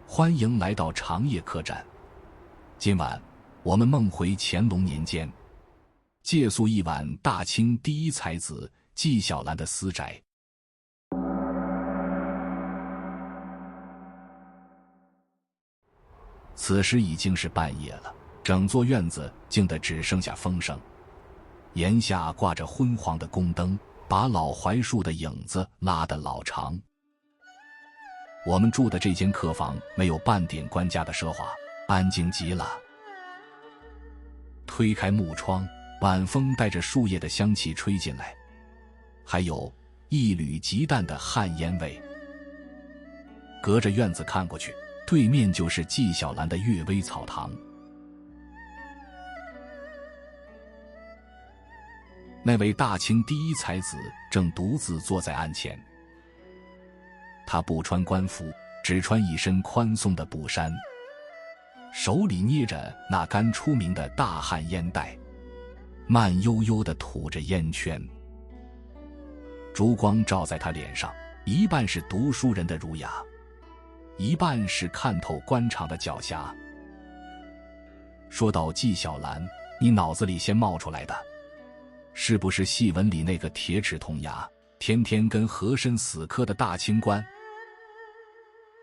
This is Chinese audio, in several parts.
欢迎来到长夜客栈。今晚我们梦回乾隆年间，借宿一晚大清第一才子纪晓岚的私宅。此时已经是半夜了，整座院子静得只剩下风声，檐下挂着昏黄的宫灯，把老槐树的影子拉得老长。我们住的这间客房没有半点官家的奢华，安静极了。推开木窗，晚风带着树叶的香气吹进来，还有一缕极淡的旱烟味。隔着院子看过去，对面就是纪晓岚的阅微草堂。那位大清第一才子正独自坐在案前，他不穿官服，只穿一身宽松的布衫，手里捏着那干出名的大汉烟袋，慢悠悠地吐着烟圈。烛光照在他脸上，一半是读书人的儒雅，一半是看透官场的狡黠。说到纪晓岚，你脑子里先冒出来的是不是戏文里那个铁齿铜牙，天天跟和珅死磕的大清官？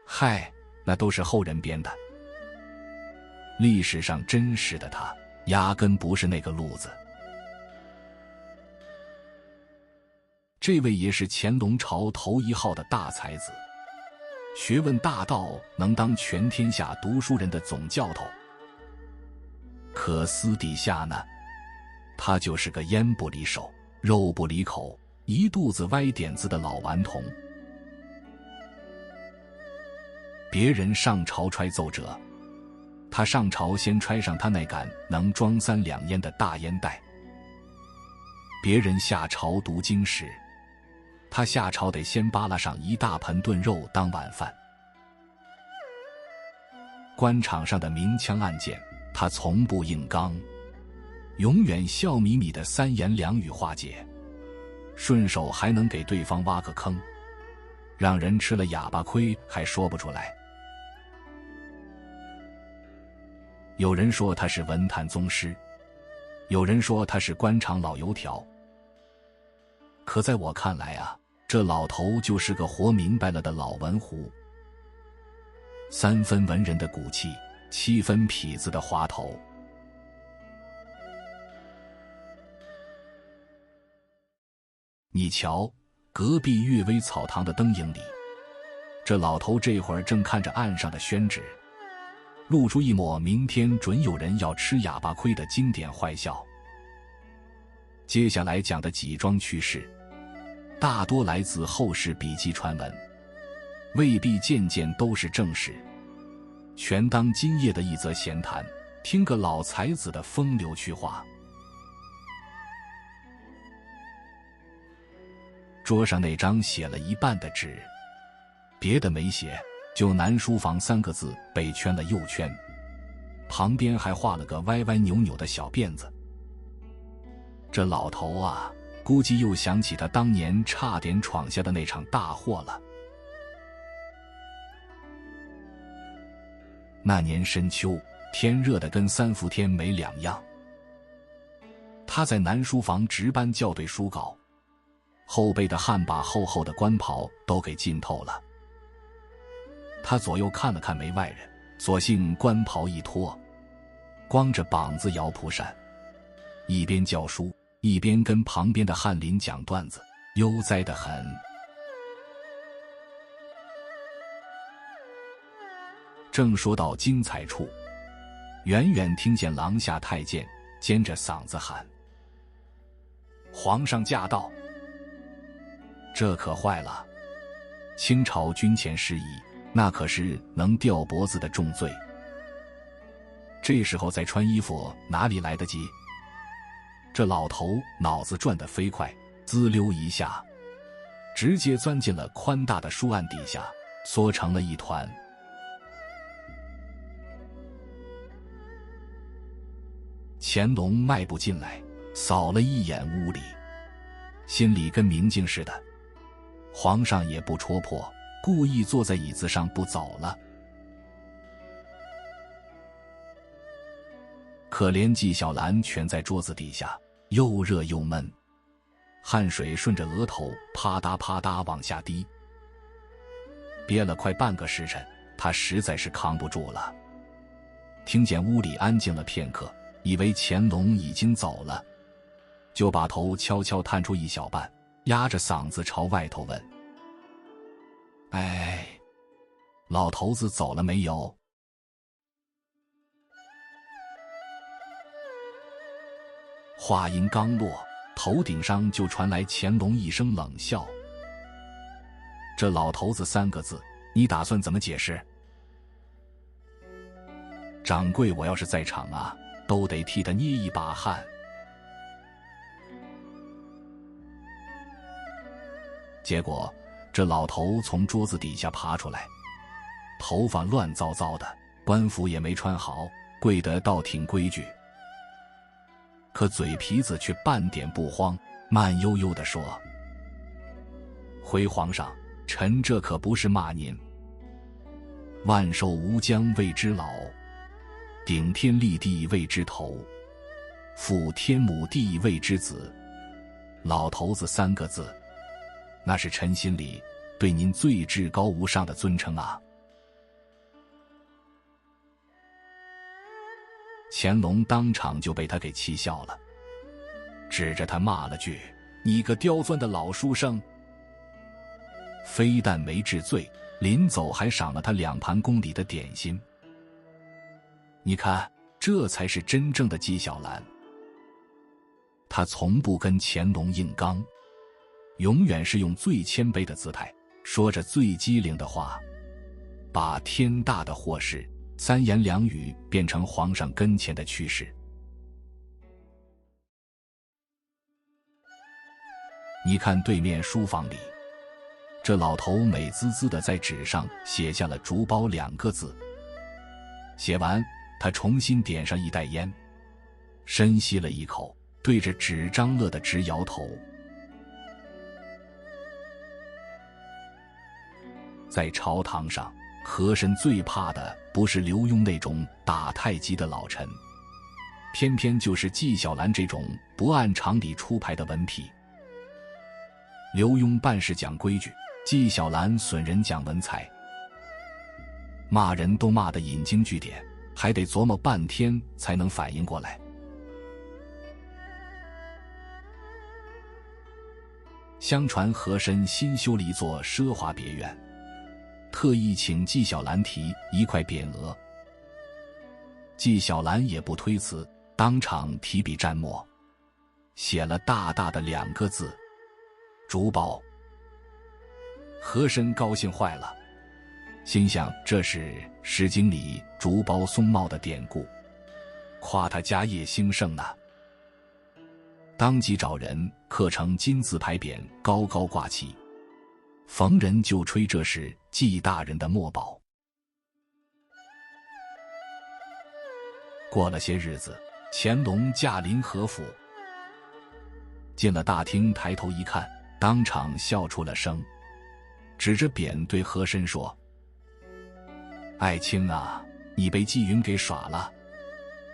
嗨，那都是后人编的。历史上真实的他压根不是那个路子。这位也是乾隆朝头一号的大才子，学问大到能当全天下读书人的总教头。可私底下呢，他就是个烟不离手，肉不离口，一肚子歪点子的老顽童。别人上朝揣奏折，他上朝先揣上他那杆能装3两烟的大烟袋。别人下朝读经史，他下朝得先扒拉上一大盆炖肉当晚饭。官场上的明枪暗箭，他从不硬刚，永远笑眯眯的3言2语化解，顺手还能给对方挖个坑，让人吃了哑巴亏还说不出来。有人说他是文坛宗师，有人说他是官场老油条，可在我看来啊，这老头就是个活明白了的老文壶，3分文人的骨气，7分痞子的滑头。你瞧，隔壁阅微草堂的灯影里，这老头这会儿正看着案上的宣纸，露出一抹明天准有人要吃哑巴亏的经典坏笑。接下来讲的几桩趣事，大多来自后世笔记传闻，未必件件都是正史，全当今夜的一则闲谈，听个老才子的风流趣话。桌上那张写了一半的纸，别的没写，就南书房3个字被圈了右圈，旁边还画了个歪歪扭扭的小辫子。这老头啊，估计又想起他当年差点闯下的那场大祸了。那年深秋，天热得跟3伏天没两样，他在南书房值班校对书稿，后背的汗把厚厚的官袍都给浸透了。他左右看了看没外人，索性官袍一脱，光着膀子摇蒲扇，一边教书一边跟旁边的翰林讲段子，悠哉得很。正说到精彩处，远远听见廊下太监尖着嗓子喊：皇上驾到！这可坏了，清朝军前事宜，那可是能掉脖子的重罪。这时候再穿衣服哪里来得及？这老头脑子转得飞快，滋溜一下直接钻进了宽大的书案底下，缩成了一团。乾隆迈步进来，扫了一眼屋里，心里跟明镜似的。皇上也不戳破，故意坐在椅子上不走了。可怜纪晓岚蜷在桌子底下，又热又闷，汗水顺着额头啪嗒啪嗒往下滴，憋了快半个时辰，他实在是扛不住了。听见屋里安静了片刻，以为乾隆已经走了，就把头悄悄探出一小半，压着嗓子朝外头问：哎，老头子走了没有？话音刚落，头顶上就传来乾隆一声冷笑：这老头子3个字，你打算怎么解释？掌柜我要是在场啊，都得替他捏一把汗。结果这老头从桌子底下爬出来，头发乱糟糟的，官服也没穿好，跪得倒挺规矩，可嘴皮子却半点不慌，慢悠悠地说：回皇上，臣这可不是骂您。万寿无疆谓之老，顶天立地谓之头，负天母地谓之子。老头子3个字，那是臣心里对您最至高无上的尊称啊。乾隆当场就被他给气笑了，指着他骂了句：你个刁钻的老书生！非但没治罪，临走还赏了他2盘宫里的点心。你看，这才是真正的纪晓岚。他从不跟乾隆硬刚，永远是用最谦卑的姿态，说着最机灵的话，把天大的祸事3言2语变成皇上跟前的趣事。你看对面书房里，这老头美滋滋地在纸上写下了竹包2个字。写完，他重新点上一袋烟，深吸了一口，对着纸张乐得直摇头。在朝堂上，和珅最怕的不是刘墉那种打太极的老臣，偏偏就是纪晓岚这种不按常理出牌的文痞。刘墉办事讲规矩，纪晓岚损人讲文采，骂人都骂得引经据典，还得琢磨半天才能反应过来。相传和珅新修了一座奢华别院，特意请纪晓岚题一块匾额。纪晓岚也不推辞，当场提笔蘸墨，写了大大的2个字：竹包。和珅高兴坏了，心想这是《诗经》里竹包松茂的典故，夸他家业兴盛呢。当即找人刻成金字牌匾，高高挂起，逢人就吹这是纪大人的墨宝。过了些日子，乾隆驾临和府，进了大厅，抬头一看，当场笑出了声，指着匾对和珅说：爱卿啊，你被纪云给耍了。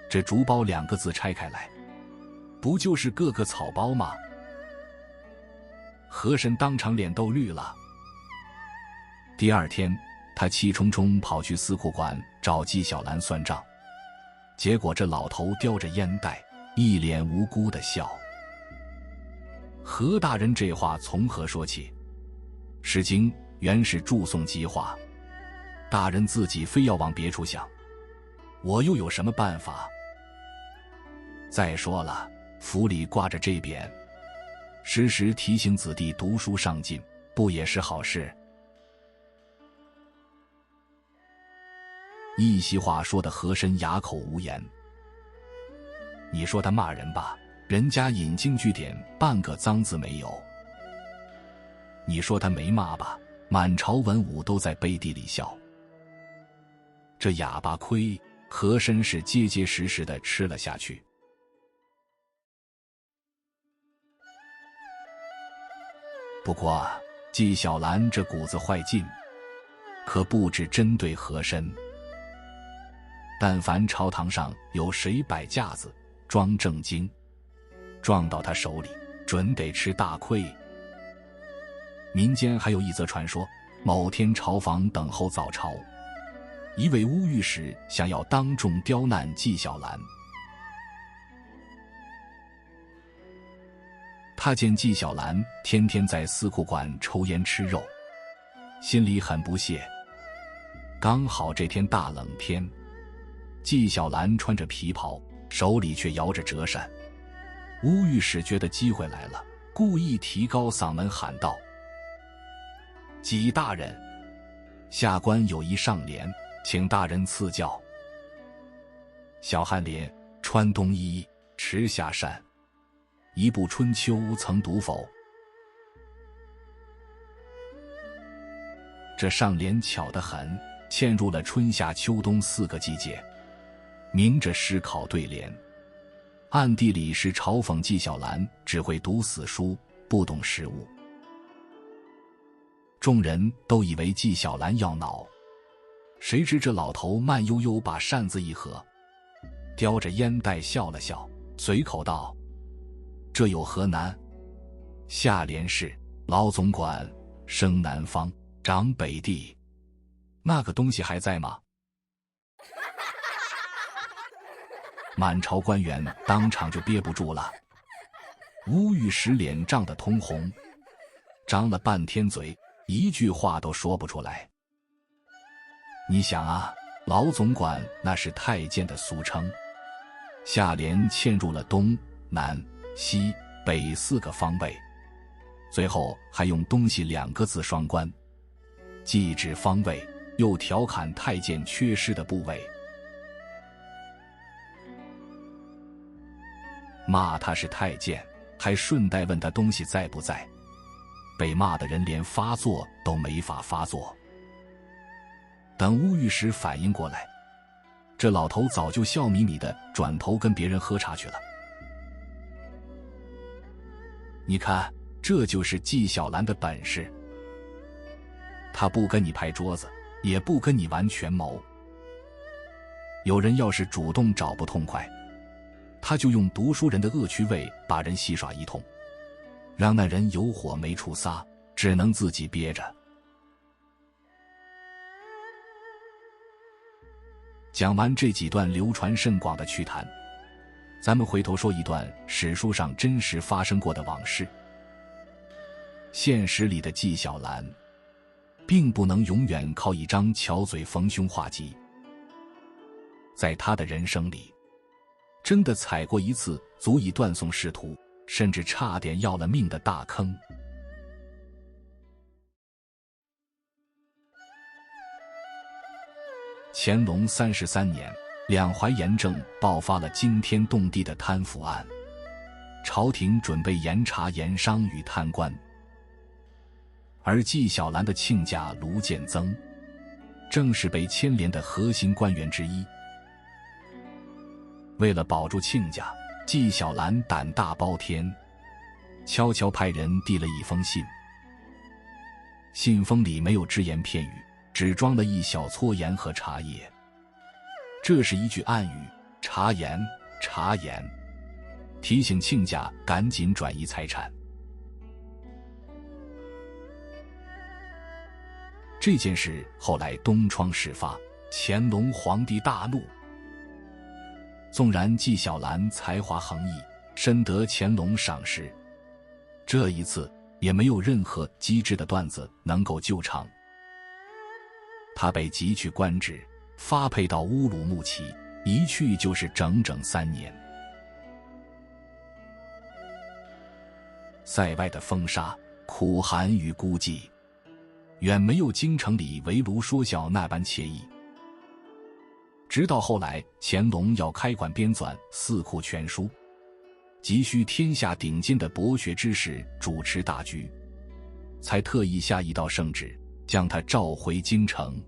这竹包2个字拆开来，不就是个个草包吗？和珅当场脸都绿了。第2天，他气冲冲跑去司库馆找纪晓岚算账，结果这老头叼着烟袋，一脸无辜的笑。和大人这话从何说起？《诗经》原是祝颂吉话，大人自己非要往别处想，我又有什么办法？再说了，府里挂着这匾，时时提醒子弟读书上进，不也是好事？一席话说得和珅哑口无言。你说他骂人吧，人家引经据典，半个脏字没有。你说他没骂吧，满朝文武都在背地里笑。这哑巴亏，和珅是结结实实的吃了下去。不过纪晓岚这股子坏劲，可不只针对和珅。但凡朝堂上有谁摆架子装正经，撞到他手里，准得吃大亏。民间还有一则传说，某天朝房等候早朝，一位乌御史想要当众刁难纪晓岚。他见纪晓岚天天在司库馆抽烟吃肉，心里很不屑。刚好这天大冷天，纪晓岚穿着皮袍，手里却摇着折扇。乌御史觉得机会来了，故意提高嗓门喊道：纪大人，下官有一上联，请大人赐教。小颔联：穿冬衣，持夏扇，一部春秋曾读否？这上联巧得很，嵌入了春夏秋冬4个季节，明着诗考对联，暗地里是嘲讽纪晓岚只会读死书，不懂时务。众人都以为纪晓岚要恼，谁知这老头慢悠悠把扇子一合，叼着烟袋笑了笑，随口道：这有何难？下联是老总管生南方，长北地，那个东西还在吗？满朝官员当场就憋不住了，乌御史脸涨得通红，张了半天嘴，一句话都说不出来。你想啊，老总管那是太监的俗称，下联嵌入了东南西北4个方位，最后还用东西2个字双关，既指方位，又调侃太监缺失的部位，骂他是太监，还顺带问他东西在不在。被骂的人连发作都没法发作。等乌御史反应过来，这老头早就笑眯眯的转头跟别人喝茶去了。你看，这就是纪晓岚的本事，他不跟你拍桌子，也不跟你玩权谋。有人要是主动找不痛快，他就用读书人的恶趣味把人戏耍一通，让那人有火没处撒，只能自己憋着。讲完这几段流传甚广的趣谈，咱们回头说一段史书上真实发生过的往事。现实里的纪晓岚并不能永远靠一张巧嘴逢凶化吉，在他的人生里，真的踩过一次足以断送仕途，甚至差点要了命的大坑。乾隆33年，两淮盐政爆发了惊天动地的贪腐案，朝廷准备严查盐商与贪官。而纪晓岚的亲家卢建曾，正是被牵连的核心官员之一。为了保住亲家，纪晓岚胆大包天，悄悄派人递了一封信。信封里没有只言片语，只装了一小撮盐和茶叶。这是一句暗语：茶盐，茶盐，提醒亲家赶紧转移财产。这件事后来东窗事发，乾隆皇帝大怒。纵然纪晓岚才华横溢，深得乾隆赏识，这一次也没有任何机智的段子能够救场。他被急去官职，发配到乌鲁木齐，一去就是整整3年。塞外的风沙、苦寒与孤寂，远没有京城里围炉说笑那般惬意。直到后来乾隆要开馆编纂《四库全书》，急需天下顶尖的博学之士主持大局，才特意下一道圣旨，将他召回京城。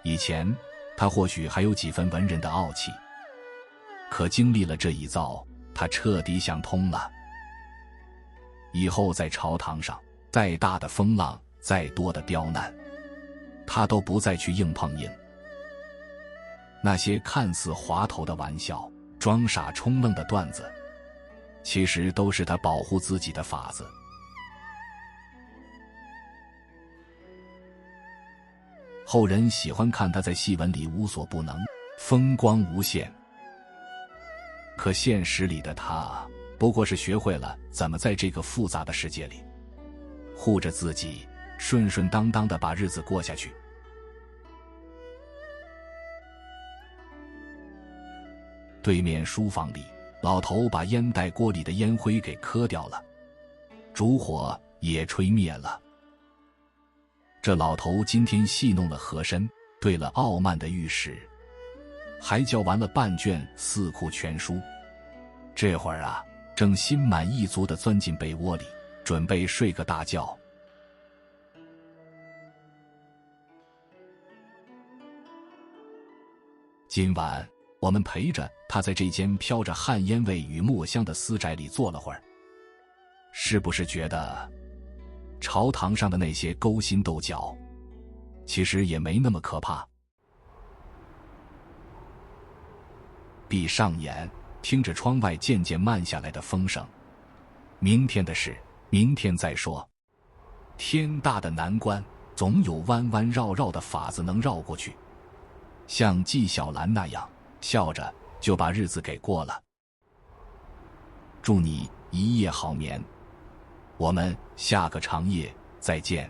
以前他或许还有几分文人的傲气，可经历了这一遭，他彻底想通了。以后在朝堂上，再大的风浪，再多的刁难，他都不再去硬碰硬。那些看似滑头的玩笑，装傻充愣的段子，其实都是他保护自己的法子。后人喜欢看他在戏文里无所不能，风光无限。可现实里的他，不过是学会了怎么在这个复杂的世界里，护着自己，顺顺当当地把日子过下去。对面书房里，老头把烟袋锅里的烟灰给磕掉了，烛火也吹灭了。这老头今天戏弄了和珅，对了傲慢的御史，还教完了半卷《四库全书》。这会儿啊，正心满意足地钻进被窝里，准备睡个大觉。今晚我们陪着他在这间飘着旱烟味与墨香的私宅里坐了会儿，是不是觉得朝堂上的那些勾心斗角，其实也没那么可怕？闭上眼，听着窗外渐渐慢下来的风声。明天的事，明天再说。天大的难关，总有弯弯绕绕的法子能绕过去。像纪晓岚那样，笑着就把日子给过了。祝你一夜好眠，我们下个长夜再见。